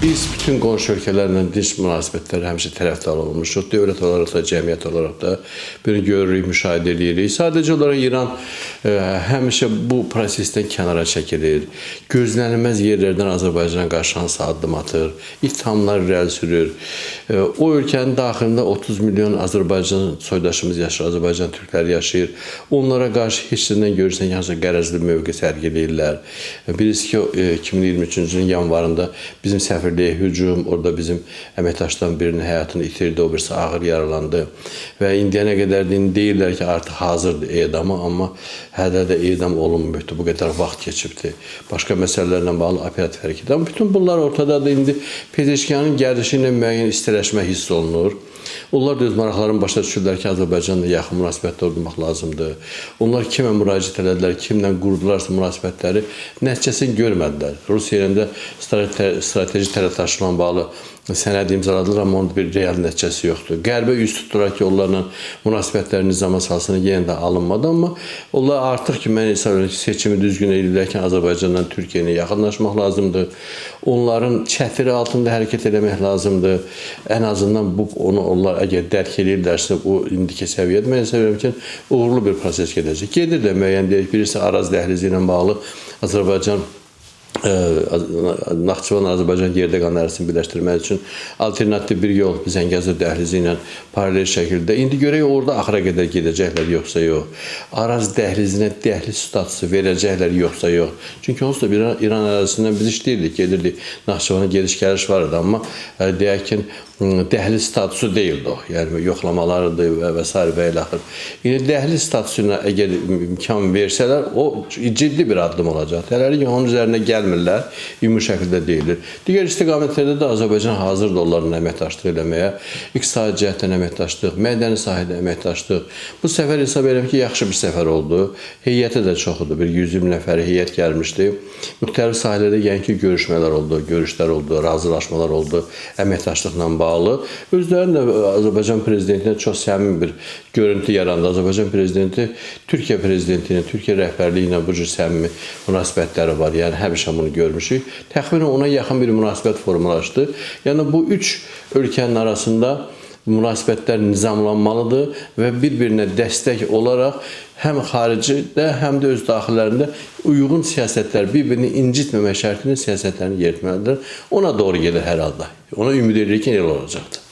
Biz bütün qonşu ölkələrlə dinc münasibətləri həmişə tərəfdar olmuşuq. Dövlət olaraq da, cəmiyyət olaraq da bunu görürük, müşahidə edirik. Sadəcə olaraq İran həmişə bu prosesdən kənara çəkilir. Gözlənilməz yerlərdən Azərbaycana qarşı hansı addım atır, ittihamlar irəli sürür. O ölkənin daxilində 30 milyon Azərbaycan soydaşımız yaşayır, Azərbaycan türkləri yaşayır. Onlara qarşı heç nədən görürsən, hansısa qərəzli mövqe sərgiləyirlər. Bilirsiniz ki, 2023-cü ilin yanvarında bizim səfirliyə hücum, orada bizim əməkdaşlardan birinin həyatını itirdi, o birisi ağır yaralandı və indiyənə qədər deyirlər ki, artıq hazırdır edama, amma hələ də edam olunmuydu, bu qədər vaxt keçibdi. Başqa məsələlərlə bağlı operativ hərəkət. Amma bütün bunlar ortadadır. İndi Pezeşkiyanın gəlişi ilə müəyyən istiləşmə hiss olunur. Onlar da öz maraqlarını başa düşürlər ki, Azərbaycanla yaxın münasibətdə olmaq lazımdır. Onlar kimə müraciət elədilər, kimlə qurdularsa münasibətləri nəticəsini görmədilər. Rusiya ilə də strateji tərəfdaşlıqla bağlı sənəd imzaladılar, amma onun bir real nəticəsi yoxdur. Qərbə üz tutdular ki, onlarla münasibətləri nizama salsın, yenə də alınmadı, amma onlar artıq ki, mən hesab edirəm ki, seçimi düzgün edirlərkən Azərbaycanla Türkiyəyə yaxınlaşmaq lazımdır. Onların çətiri altında hərəkət etmək lazımdır. Ən azından onlar əgər dərk edirlərsə, bu indiki səviyyədə mən hesab edirəm ki, uğurlu bir proses gedəcək. Gedir də müəyyən deyək, birisi Araz dəhlizi ilə bağlı Azərbaycan Naxçıvan, Azərbaycan yerdə qan ərazisini birləşdirmək üçün alternativ bir yol Zəngəzur dəhlizi ilə paralel şəkildə. İndi görək orada axıra qədər gedəcəklər yoxsa yox. Araz dəhlizinə dəhliz statusu verəcəklər yoxsa yox. Çünki onsuz da İran ərazisindən biz işləyirdik, gedirdik. Naxçıvana gediş-gəliş var idi, amma deyək ki, dəhliz statusu deyildi o. Yəni yoxlamalarıdır və s. və ilə axır. İndi dəhliz statusuna əgər imkan versələr, o ciddi bir addım olacaq. Hələlik onun üzərinə gəlmirlər, ümumi şəkildə deyilir. Digər istiqamətlərdə də Azərbaycan hazırdır onlarla əməkdaşlıq eləməyə. İqtisadi cəhətdən əməkdaşlıq, mədəni sahədə əməkdaşlıq. Bu səfər hesab edirəm ki, yaxşı bir səfər oldu. Heyəti də çoxudur, bir 120 nəfəri heyət gəlmişdi. Müxtəlif sahələrdə yəni görüşmələr oldu, görüşlər oldu, razılaşmalar oldu əməkdaşlıqla bağlı. Özlərinin də Azərbaycan prezidentinə çox səmimi bir görüntü yarandı. Azərbaycan prezidenti Türkiyə prezidenti ilə, Türkiyə rəhbərliyi ilə bu cür səmimi münasibətləri var. Yəni həmişə bunu görmüşük. Təxminən ona yaxın bir münasibət formalaşdı. Yəni bu üç ölkənin arasında münasibətlər nizamlanmalıdır və bir-birinə dəstək olaraq həm xaricidə, həm də öz daxillərində uyğun siyasətlər, bir-birini incitməmək şərtinin siyasətlərini yeritməlidir. Ona doğru gedir hər halda. Ona ümid edirik ki, elə olacaqdır.